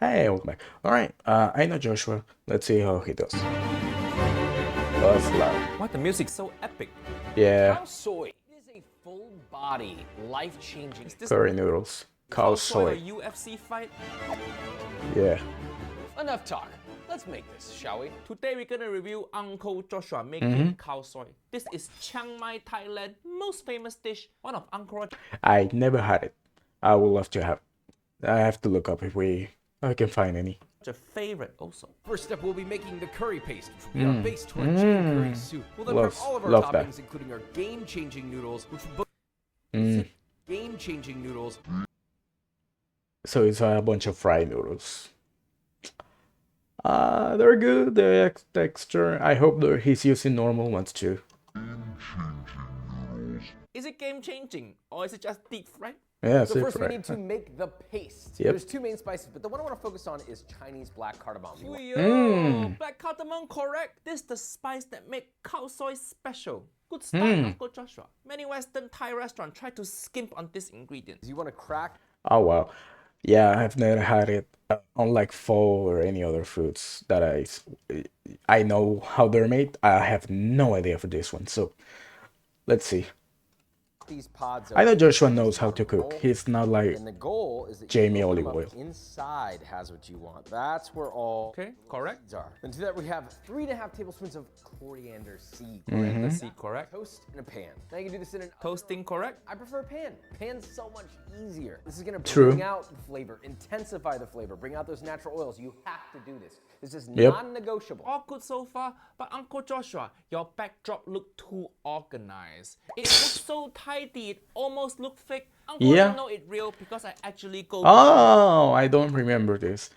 Hey, welcome back. All right, I know Joshua. Let's see how he does. That's loud. Why the music so epic? Yeah, Khao Soi is a full body, life-changing. Is this curry noodles. Khao Khao Soi or Soi. UFC fight? Yeah. Enough talk. Let's make this, shall we? Today we're gonna review Uncle Joshua making Khao Soi. This is Chiang Mai, Thailand, most famous dish. One of Uncle I never had it. I would love to have. I have to look up if I can find any. Josh's favorite also. First step, we'll be making the curry paste, which will be our base to our chicken curry soup. We'll then prep all of our love toppings, that. including our game-changing noodles, which will game-changing noodles. So it's a bunch of fried noodles. They're good. The texture. I hope he's using normal ones too. Is it game changing or is it just deep fried? Yeah, So deep first we fried. need to make the paste. Yep. There's two main spices, but the one I want to focus on is Chinese black cardamom. Black cardamom, correct. This is the spice that makes Khao Soi special. Good start, Uncle Joshua. Many Western Thai restaurants try to skimp on this ingredient. You want to crack Oh wow. Yeah, I've never had it. Unlike pho or any other foods that I know how they're made. I have no idea for this one. So let's see. these pods. I know open. Joshua knows how to cook. He's not like And the goal is that Jamie you open olive them up oil. inside has what you want. That's where all Okay, correct. seeds are. And to that we have 3.5 tablespoons of coriander seed. Mm-hmm. The seed, correct. Toast in a pan. Now you can do this in an Toasting, correct. I prefer a pan. Pan's so much easier. This is gonna True. bring out the flavor, intensify the flavor, bring out those natural oils. You have to do this. This is Yep. non-negotiable. All good so far, but Uncle Joshua, your backdrop looked too organized. It looks so tidy, it almost looked fake. Uncle, Yeah. I know it real because I actually go. Oh, I don't remember this.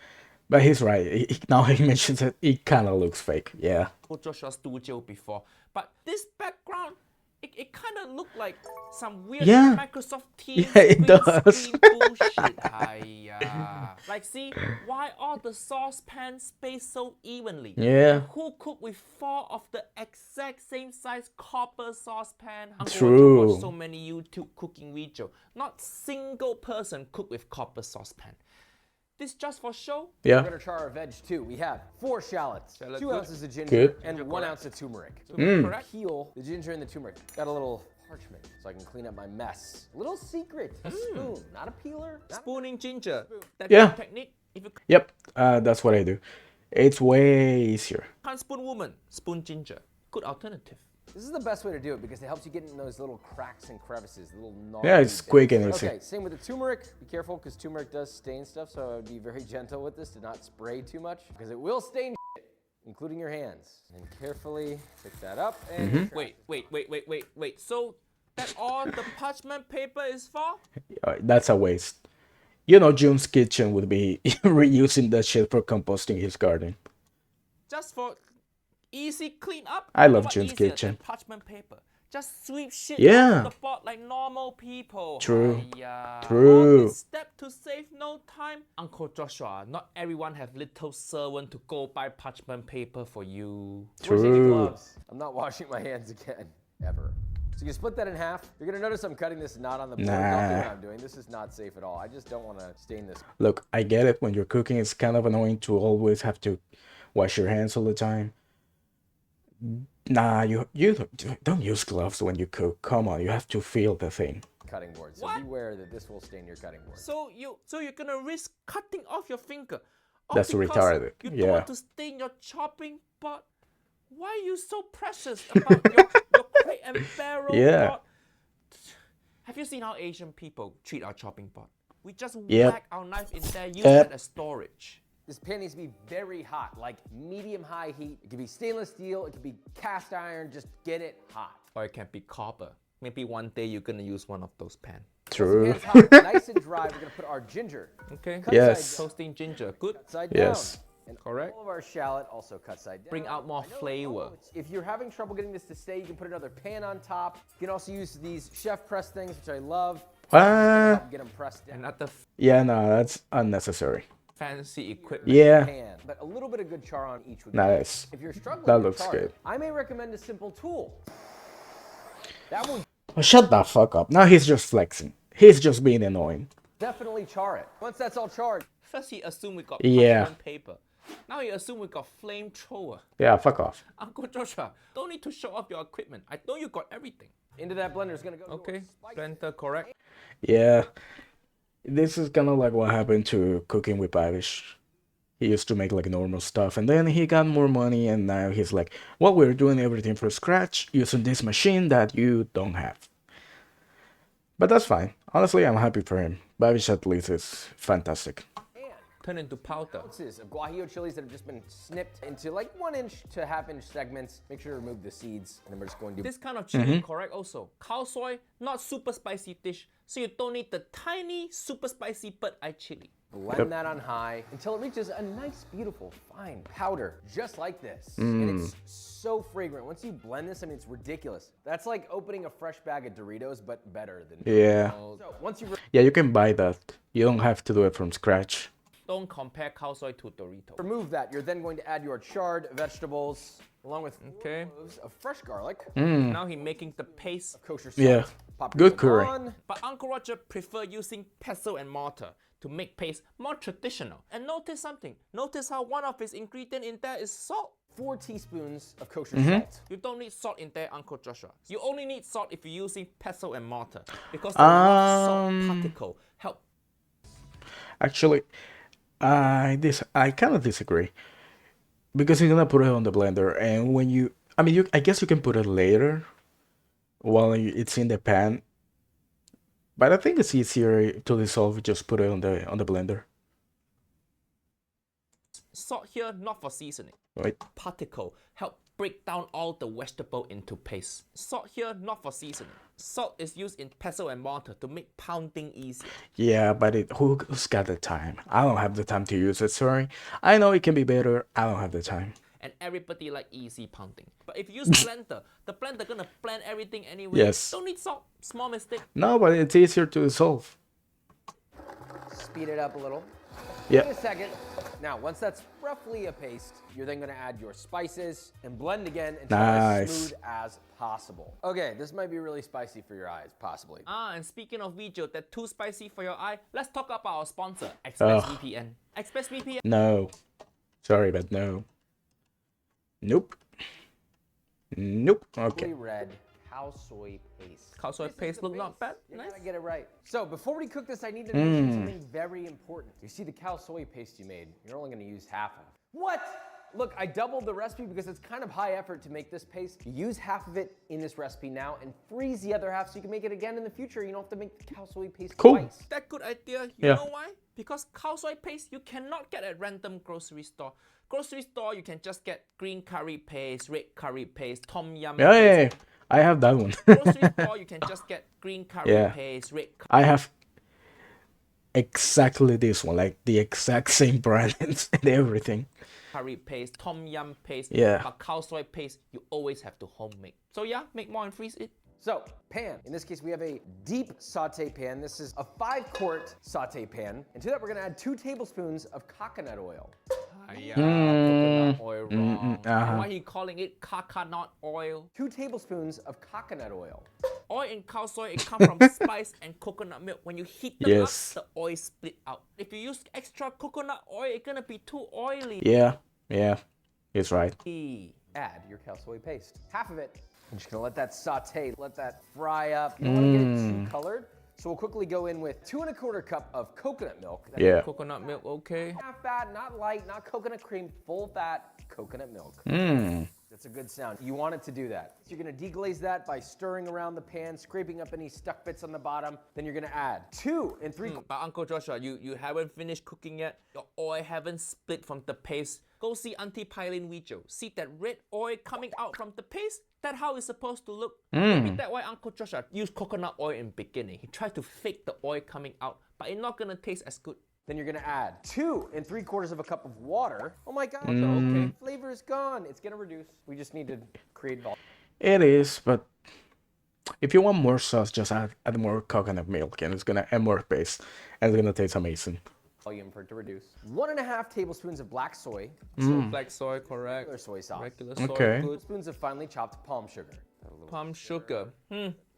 But he's right. Now he mentions it, it kind of looks fake. Yeah. Uncle Joshua's studio before, but this background, it kind of looked like some weird Yeah. Microsoft Teams Yeah, it green does. screen bullshit. Hiya. Like, see why all the saucepans spaced so evenly? Yeah. Who cooked with 4 of the exact same size copper saucepan? Uncle True. Roger watched so many YouTube cooking videos. Not single person cooked with copper saucepan. This just for show? We're Yeah. gonna char our veg too. We have 4 shallots, Shallot 2 good. ounces of ginger, Good. and Ginger 1 correct. ounce of turmeric. Correct? Peel the ginger and the turmeric. Got a little parchment so I can clean up my mess. A little secret, a spoon, not a peeler. Not Spooning ginger. That Yeah. technique. If you Yep. That's what I do. It's way easier. can't spoon woman, spoon ginger. Good alternative. This is the best way to do it because it helps you get in those little cracks and crevices, the little gnarly Yeah, it's quick and bits. easy. Okay, same with the turmeric. Be careful because turmeric does stain stuff, so I would be very gentle with this to not spray too much because it will stain shit, including your hands. And carefully pick that up and Wait. So that all the parchment paper is for? That's a waste. You know, June's kitchen would be reusing that shit for composting his garden. Just for easy clean up? I love What June's easier kitchen. than parchment paper. Just sweep shit Yeah. off the board like normal people. True. Hiya. True. All this step to save no time. Uncle Joshua, not everyone have little servant to go buy parchment paper for you. Where's any True. gloves? I'm not washing my hands again, ever. So you split that in half. You're gonna notice I'm cutting this not on the board. Don't do Nah. what I'm doing. This is not safe at all. I just don't want to stain this. Look, I get it. When you're cooking, it's kind of annoying to always have to wash your hands all the time. Nah, you don't use gloves when you cook. Come on, you have to feel the thing. Cutting board. So What? beware that this will stain your cutting board. So you're gonna risk cutting off your finger. All That's because retarded. You Yeah. don't want to stain your chopping board. Why are you so precious about your crate and barrel Yeah. board? Have you seen how Asian people treat our chopping board? We just Yep. whack our knife in there, use it as storage. This pan needs to be very hot, like medium-high heat. It could be stainless steel, it could be cast iron, just get it hot. Or it can be copper. Maybe one day you're gonna use one of those pans. True. Pan's hot, nice and dry. We're gonna put our ginger Okay? Cut Yes. side down. Toasting ginger, good. Side down. Yes. And Correct. all of our shallot also cut side down. Bring out more I know, flavor. If you're having trouble getting this to stay, you can put another pan on top. You can also use these chef press things, which I love. Ah, Get them pressed down. Another yeah, no, that's unnecessary. fancy equipment. Yeah, Pan, but a little bit of good char on each would be nice. If you're struggling That to looks char good. it, I may recommend a simple tool. That will Oh, shut the fuck up. Now he's just flexing. He's just being annoying. definitely char it. Once that's all charred, First he assumed we got Yeah. parchment paper. Now he assumed we got flamethrower. Yeah, fuck off. Uncle Joshua, don't need to show off your equipment. I know you got everything. Into that blender is gonna go. Okay, your spices. blender correct. Yeah. This is kind of like what happened to cooking with Babish. He used to make like normal stuff, and then he got more money, and now he's like, well, we're doing everything from scratch using this machine that you don't have. But that's fine. Honestly, I'm happy for him. Babish at least is fantastic. Turn into powder. Ounces of guajillo chilies that have just been snipped into like 1-inch to half-inch segments. Make sure to remove the seeds, and then we're just going to This kind of chili correct also. Khao Soi, not super spicy dish, so you don't need the tiny super spicy bird eye chili. blend that on high until it reaches a nice, beautiful, fine powder, just like this. And it's so fragrant. Once you blend this, I mean, it's ridiculous. That's like opening a fresh bag of Doritos, but better than Yeah. So once you Yeah, you can buy that. You don't have to do it from scratch. Don't compare Khao Soi to Dorito. remove that, you're then going to add your charred vegetables along with Okay. cloves of fresh garlic, Now he making the paste. kosher salt. Yeah. Pop Good it curry. on. But Uncle Roger prefer using pestle and mortar to make paste more traditional. And notice something. Notice how one of his ingredient in there is salt. 4 teaspoons of kosher salt. You don't need salt in there, Uncle Joshua. You only need salt if you're using pestle and mortar. Because the rough salt particle help. Actually, I kind of disagree because you're gonna put it on the blender, and when I guess you can put it later while it's in the pan. But I think it's easier to dissolve. Just put it on the blender, Salt here, not for seasoning. right? Particle help break down all the vegetable into paste. Salt here, not for seasoning. Salt is used in pestle and mortar to make pounding easier. Yeah, but who's got the time? I don't have the time to use it. Sorry, I know it can be better. I don't have the time. And everybody like easy pounding. But if you use blender, the blender gonna blend everything anyway. Yes. Don't need salt. Small mistake. No, but it's easier to dissolve. Speed it up a little. Yeah. Wait a second. Now, once that's roughly a paste, you're then gonna add your spices and blend again until it's Nice. as smooth as possible. Okay, this might be really spicy for your eyes, possibly. And speaking of video that too spicy for your eye, let's talk about our sponsor, ExpressVPN. ExpressVPN. No, sorry, but no. Nope. Nope. Okay. Fully red Khao Soi paste. Khao Soi paste look not bad. You Nice. gotta get it right. So before we cook this, I need to mention something very important. You see the Khao Soi paste you made, you're only gonna use half of. What? Look, I doubled the recipe because it's kind of high effort to make this paste. You use half of it in this recipe now and freeze the other half so you can make it again in the future. You don't have to make the Khao Soi paste Cool. twice. That good idea. You Yeah. know why? Because Khao Soi paste you cannot get at random grocery store. Grocery store you can just get green curry paste, red curry paste, tom yum Yeah, paste. yeah, yeah. I have that one. Grocery store you can just get green curry Yeah. paste, red I have exactly this one, like the exact same brand and everything. curry paste, tom yum paste. Yeah. But Khao Soi paste you always have to homemade. So yeah, make more and freeze it. So, pan. In this case, we have a deep saute pan. This is a 5-quart saute pan. And to that, we're gonna add 2 tablespoons of coconut oil. Yeah, coconut oil wrong. uh-huh. Why he calling it coconut oil? 2 tablespoons of coconut oil. Oil in Khao Soi, it comes from spice and coconut milk. When you heat them Yes. up, the oil split out. If you use extra coconut oil, it's gonna be too oily. Yeah, yeah, he's right. Add your Khao Soi paste. Half of it. I'm just gonna let that saute, let that fry up. You don't wanna get it too colored. So we'll quickly go in with 2 1/4 cup of coconut milk. That's Yeah. Coconut milk, okay. half fat, not light, not coconut cream, full fat coconut milk. That's a good sound. You want it to do that. So you're gonna deglaze that by stirring around the pan, scraping up any stuck bits on the bottom. Then you're gonna add 2 3/4. But Uncle Joshua, you haven't finished cooking yet. Your oil haven't split from the paste. Go see Auntie Pilin video. See that red oil coming out from the paste? That's how it's supposed to look. Maybe that's why Uncle Joshua used coconut oil in beginning. He tried to fake the oil coming out, but it's not gonna taste as good. Then you're gonna add 2 3/4 cup of water. Oh my God, Okay. flavor is gone. It's gonna reduce. We just need to create volume. It is, but if you want more sauce, just add more coconut milk, and it's gonna add more paste, and it's gonna taste amazing. For it to reduce. 1.5 tablespoons of black soy. So black soy, correct. Regular soy sauce. Regular soy, Okay. good. Spoons of finely chopped palm sugar. Palm sugar.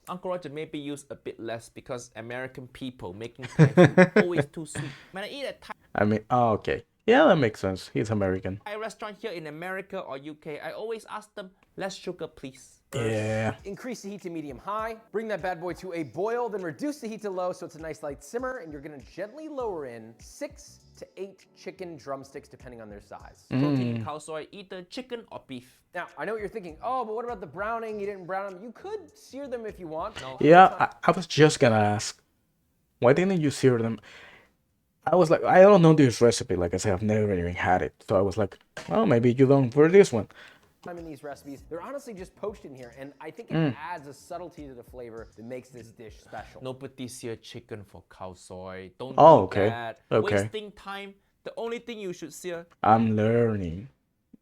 Uncle Roger maybe use a bit less because American people making Thai food always too sweet. When I eat at Thai, I mean, oh, okay. Yeah, that makes sense. He's American. Thai restaurant here in America or UK, I always ask them, less sugar, please. Yeah. Increase the heat to medium high, bring that bad boy to a boil, then reduce the heat to low so it's a nice light simmer, and you're gonna gently lower in 6 to 8 chicken drumsticks depending on their size. Protein in Khao Soi, either chicken or beef. Now, I know what you're thinking, oh, but what about the browning? You didn't brown them. You could sear them if you want. No. Yeah, I was just gonna ask, why didn't you sear them? I was like, I don't know this recipe. Like I said, I've never even had it. So I was like, oh, maybe you don't for this one. Time in these recipes, they're honestly just poached in here, and I think it adds a subtlety to the flavor that makes this dish special. Nobody sear chicken for Khao Soi. Don't Oh, do okay. that. Okay. Wasting time. The only thing you should sear I'm learning.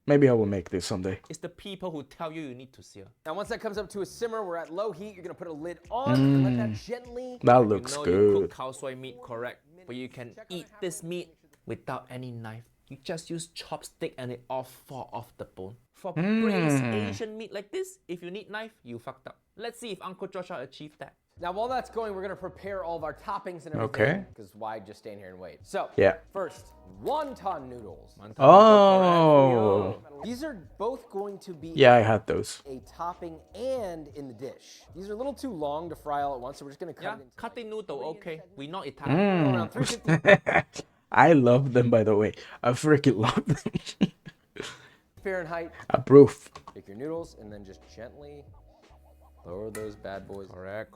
Maybe I will make this someday. is the people who tell you need to sear. Now, once that comes up to a simmer, we're at low heat. You're gonna put a lid on and let that gently. That looks You good. cook Khao Soi meat correct, but you can eat this meat without any knife. You just use chopstick and it all fall off the bone. For braised Asian meat like this, if you need knife, you fucked up. Let's see if Uncle Joshua achieved that. Now, while that's going, we're gonna prepare all of our toppings and everything. Okay. Because why just stand here and wait? So, Yeah. first, wonton noodles. Oh. These are both going to be Yeah, I had those. a topping and in the dish. These are a little too long to fry all at once, so we're just gonna cut Yeah, it into cutting noodle, okay. We not Italian. around 350 I love them, by the way. I freaking love them. Fahrenheit. Approve. Take your noodles and then just gently lower those bad boys. Correct.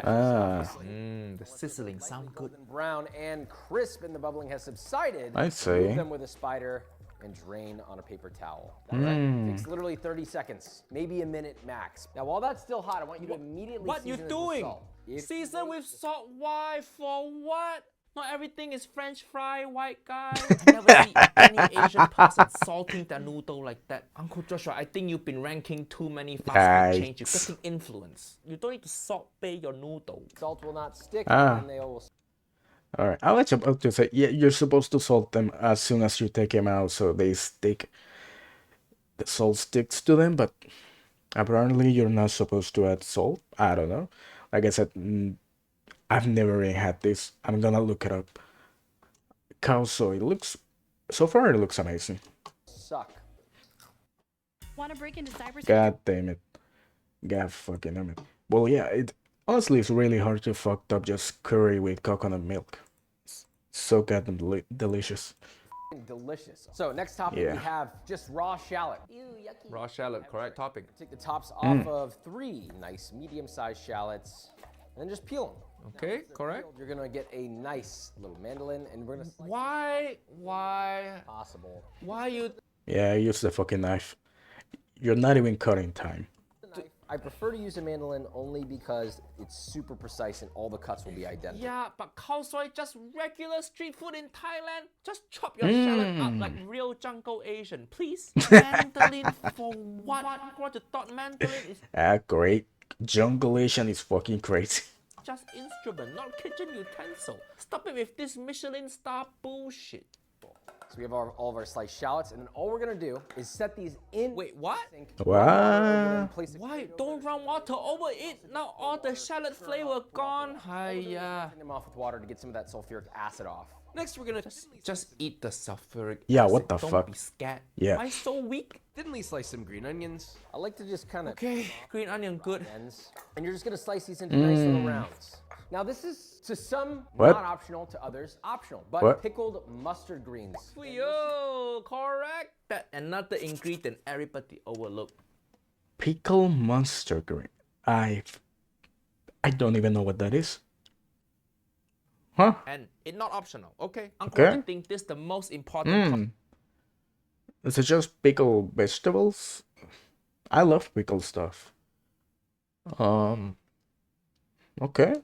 The sizzling sound good. Golden brown and crisp, and the bubbling has subsided. I see. Remove them with a spider and drain on a paper towel. That's right. Takes literally 30 seconds, maybe a minute max. Now, while that's still hot, I want you to immediately What you season this with doing? salt. If- Season with salt. Why? For what? Not everything is French fry, white guy. I never see any Asian person salting their noodle like that. Uncle Joshua, I think you've been ranking too many fast food chains. You're getting influence. You don't need to salt bay your noodle. Salt will not stick, Ah. and they will. All right. I was about to say, yeah, you're supposed to salt them as soon as you take them out so they stick. The salt sticks to them, but apparently you're not supposed to add salt. I don't know. Like I said, I've never really had this. I'm gonna look it up. Khao Soi looks, so far it looks amazing. Suck. Want to break into cyberspace? God damn it. God fucking damn it. Well, yeah, it honestly it's really hard to fuck up just curry with coconut milk. It's so goddamn delicious. Delicious. So next topping Yeah. we have just raw shallot. Ew, yucky. Raw shallot, correct topping. Take the tops off of 3 nice medium-sized shallots, and then just peel them. Okay, correct. You're gonna get a nice little mandolin, and we're gonna slice Why possible. you? Yeah, use the fucking knife. You're not even cutting time. I prefer to use a mandolin only because it's super precise and all the cuts will be identical. Yeah, but Khao Soi just regular street food in Thailand. Just chop your shallot up like real jungle Asian, please. Mandolin for what? What you thought mandolin is Great. Jungle Asian is fucking crazy. just instrument, not kitchen utensil. Stop it with this Michelin star bullshit. So we have all of our sliced shallots, and then all we're gonna do is set these in. Wait, what? Sink, What? place it Why? Don't run water over it. Now all the shallot flavor gone. Hiya. Turn them off with water to get some of that sulfuric acid off. Next, we're gonna just eat the sulfuric Yeah, acid. what the Don't fuck? be scared. Yeah. Why so weak? Thinly slice some green onions. I like to just kind of Okay, green onion good. ends, and you're just gonna slice these into nice little rounds. Now this is to some What? not optional, to others optional, but What? pickled mustard greens. Yo, correct. That another ingredient everybody overlook. Pickle monster green. I don't even know what that is. Huh? And it's not optional, okay? Uncle, Okay. I think this is the most important. Is it just pickled vegetables? I love pickled stuff. Okay.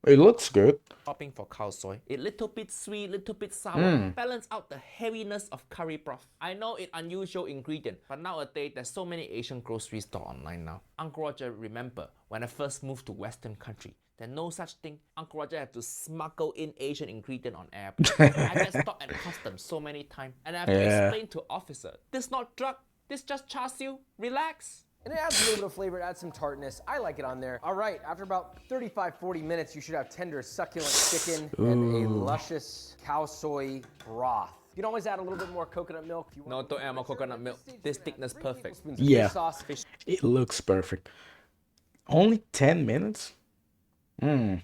It looks good. Topping for Khao Soi. It little bit sweet, little bit sour. Balance out the heaviness of curry broth. I know it's unusual ingredient, but nowadays there's so many Asian grocery store online now. Uncle Roger, remember when I first moved to Western country, there's no such thing. Uncle Roger had to smuggle in Asian ingredient on airport. I get stopped at customs so many times, and I have to Yeah. explain to officer, this not drug, this just char siu. Relax. And it adds a little bit of flavor, it adds some tartness. I like it on there. All right, after about 35-40 minutes, you should have tender, succulent chicken and a luscious Khao Soi broth. You can always add a little bit more coconut milk. If you No, don't add more coconut milk. This thickness perfect. Yeah. Fish sauce, fish. It looks perfect. Only 10 minutes? Okay.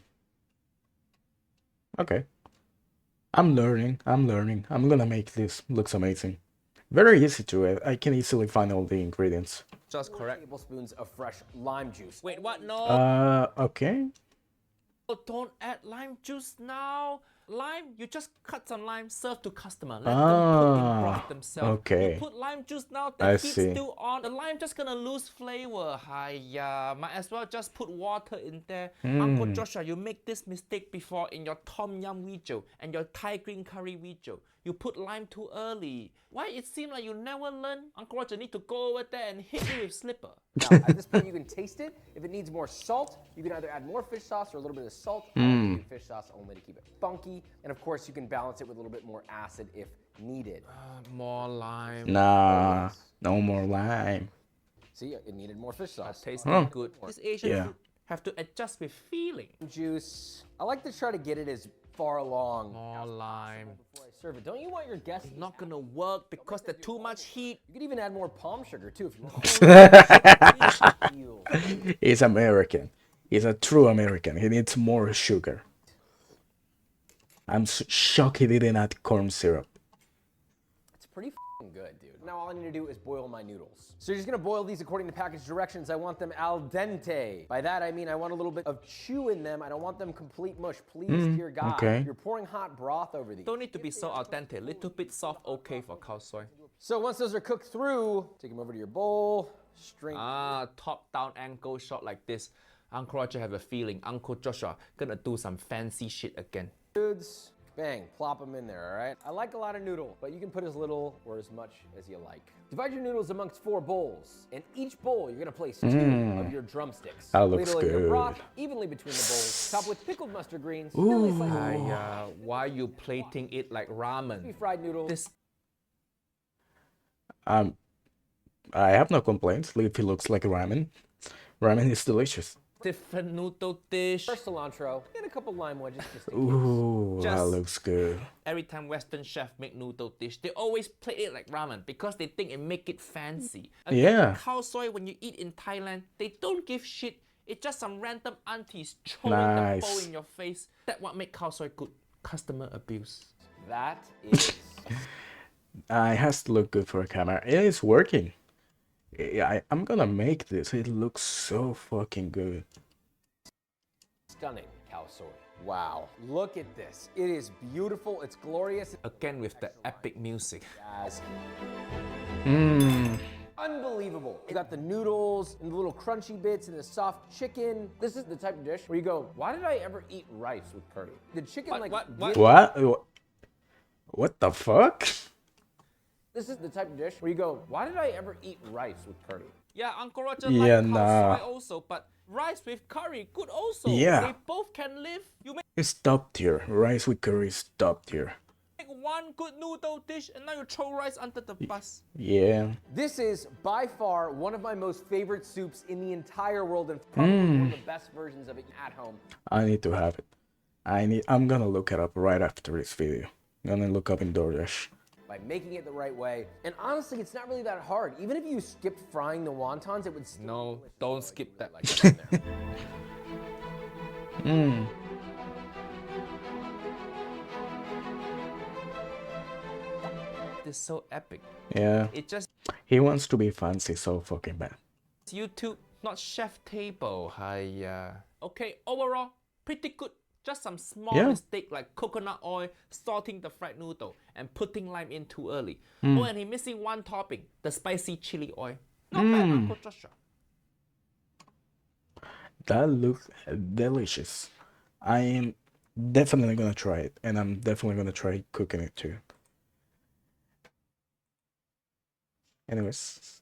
I'm learning. I'm gonna make this. Looks amazing. Very easy to it. I can easily find all the ingredients. Just correct. Tablespoons of fresh lime juice. Wait, what? No. Okay. Don't add lime juice now. Lime, you just cut some lime, serve to customer. Let them put in broth themselves. Okay. You put lime juice now, the I heat's see. still on. The lime just gonna lose flavor. Hiya, might as well just put water in there. Uncle Joshua, you make this mistake before in your tom yum video and your Thai green curry video. You put lime too early. Why it seem like you never learn? Uncle Roger need to go over there and hit you with slipper. Now, at this point, you can taste it. If it needs more salt, you can either add more fish sauce or a little bit of salt. I like to do fish sauce only to keep it funky. And of course, you can balance it with a little bit more acid if needed. More lime. Nah, no more lime. See, it needed more fish sauce. Tasting good. This Asian Yeah. food have to adjust with feeling. Juice. I like to try to get it as far along More lime. before I serve it. Don't you want your guests? Not gonna work because there's too much heat. You could even add more palm sugar too if you want. He's American. He's a true American. He needs more sugar. I'm shocked he didn't add corn syrup. It's pretty good, dude. Now all I need to do is boil my noodles. So you're just gonna boil these according to package directions. I want them al dente. By that I mean I want a little bit of chew in them. I don't want them complete mush. Please, dear God. okay. You're pouring hot broth over these. Don't need to be so al dente. Little bit soft, okay for Khao Soi. So once those are cooked through, take them over to your bowl. Strain. Top-down angle shot like this. Uncle Roger have a feeling Uncle Joshua gonna do some fancy shit again. Foods. Bang, plop them in there, all right? I like a lot of noodle, but you can put as little or as much as you like. Divide your noodles amongst 4 bowls. In each bowl, you're gonna place 2 of your drumsticks. That looks Ladle in your good. broth evenly between the bowls. Top with pickled mustard greens. Thinly sliced Why you plating it like ramen? fried noodles. This I have no complaints. If it looks like ramen. Ramen is delicious. different noodle dish. Fresh cilantro and a couple lime wedges. Just in case. Ooh, that Just- looks good. Every time Western chef make noodle dish, they always plate it like ramen because they think it make it fancy. Yeah. Khao Soi, when you eat in Thailand, they don't give shit. It's just some random aunties throwing the bowl Nice. in your face. That's what make Khao Soi good. Customer abuse. That is It has to look good for a camera. It is working. I'm gonna make this. It looks so fucking good. stunning, Khao Soi. Wow, look at this. It is beautiful. It's glorious. Again with the epic music. As Mmm. unbelievable. You got the noodles and the little crunchy bits and the soft chicken. This is the type of dish where you go, why did I ever eat rice with curry? The chicken What? What the fuck? This is the type of dish where you go, why did I ever eat rice with curry? Yeah, Uncle Roger Yeah, like Khao nah. Soi also, but rice with curry good also. Yeah. They both can live. You It's top tier. Rice with curry is top tier. make one good noodle dish and now you throw rice under the bus. Yeah. This is by far one of my most favorite soups in the entire world and probably one of the best versions of it at home. I need to have it. I'm gonna look it up right after this video. I'm gonna look up in DoorDash. By making it the right way. And honestly, it's not really that hard. Even if you skipped frying the wontons, it would still No, don't skip that. like that in there. Mmm. It's so epic. Yeah. It just He wants to be fancy so fucking bad. YouTube, not chef table. Hiya. Okay, overall, pretty good. Just some small Yeah. mistake like coconut oil, salting the fried noodle, and putting lime in too early. Oh, and he missing one topping, the spicy chili oil. Not bad, Uncle Joshua. That looks delicious. I am definitely gonna try it, and I'm definitely gonna try cooking it too. Anyways,